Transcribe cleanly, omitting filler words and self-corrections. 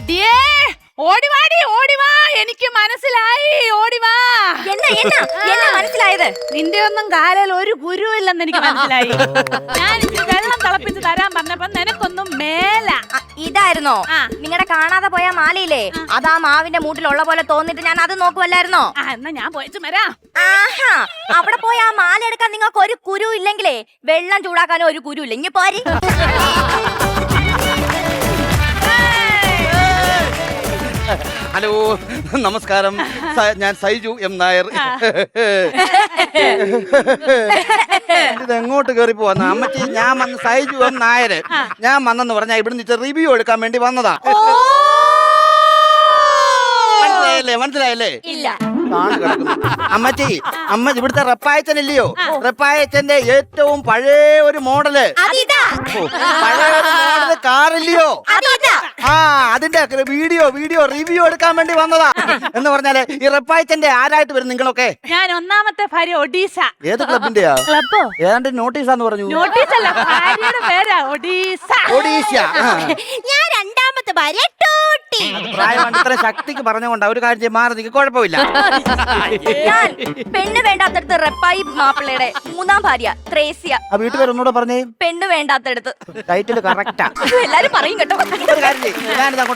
എടിയേ ഓടിവാടി ഓടിവാ, എനിക്ക് മനസ്സിലായി, ഓടിവാ. എന്നാ മനസ്സിലായത്? നിന്റെ ഒന്നും കാലിൽ ഒരു ഗുരു ഇല്ലെന്ന് എനിക്ക് മനസ്സിലായി. ഞാൻ ഇച്ചിരി വെള്ളം തിളപ്പിച്ച് തരാൻ പറഞ്ഞപ്പോ നിനക്കൊന്നും മേല. ഇതായിരുന്നോ ആ. നിങ്ങളുടെ കാണാതെ പോയ മാലയില്ലേ? അതാ മാവിന്റെ മൂട്ടിലുള്ള പോലെ തോന്നിട്ട് ഞാൻ അത് നോക്കുമല്ലായിരുന്നോ? എന്നാ ഞാൻ പോയിച്ചു വരാം. ആഹാ, അവിടെ പോയി ആ മാല എടുക്കാൻ നിങ്ങൾക്ക് ഒരു കുരു ഇല്ലെങ്കിലേ വെള്ളം ചൂടാക്കാനും ഒരു കുരു ഇല്ല. ഇങ്ങ പോരി. ഹലോ, നമസ്കാരം. ഞാൻ സൈജു എം നായർ. ഇത് എങ്ങോട്ട് കയറി പോവാന്ന് അമ്മച്ചി? ഞാൻ വന്ന് സൈജു എം നായർ. ഞാൻ വന്നെന്ന് പറഞ്ഞാ ഇവിടുന്ന് റിവ്യൂ എടുക്കാൻ വേണ്ടി വന്നതാ. മനസ്സിലായില്ലേ? ഇല്ല. അമ്മച്ചി, അമ്മ ഇവിടുത്തെ റപ്പായച്ചനില്ലയോ? റപ്പായച്ചന്റെ ഏറ്റവും പഴയ ഒരു മോഡല്, പഴയ ഒരു മോഡല് കാറില്ലയോ? ആ, അതിന്റെ വീഡിയോ റിവ്യൂ എടുക്കാൻ വേണ്ടി വന്നതാ. എന്ന് പറഞ്ഞാല് ഈ റപ്പായച്ചന്റെ ആരായിട്ട് വരും നിങ്ങളൊക്കെ? ഞാൻ ഒന്നാമത്തെ ഭാര്യ ഒഡീസ. ഏത് ക്ലബിന്റെയാ? ക്ലബോ? ഏതാണ്ട് നോട്ടീസാന്ന് പറഞ്ഞു. നോട്ടീസ് അല്ല, ഭാര്യയുടെ പേരാ ഒഡീസ. ഒഡീഷ. ഞാൻ രണ്ടാമത്തെ ഭാര്യ ടൂട്ടി. പ്രായമാണ്, ഇത്ര ശക്തിക്ക് പറഞ്ഞുകൊണ്ട് ഒരു കാര്യം മാറി നിൽക്ക്, കുഴപ്പമില്ല. ഞാൻ പെണ്ണ് വേണ്ടാത്തടുത്ത് റെപ്പായി മാപ്പിളയുടെ മൂന്നാം ഭാര്യ ത്രേസ്യ. ആ വീട്ടുപേരൊന്നുകൂടെ പറഞ്ഞേ. പെണ്ണ് വേണ്ടാത്തടുത്ത്. Title correct. എല്ലാരും പറയും കേട്ടോ. ഞാനിത് അങ്ങോട്ട്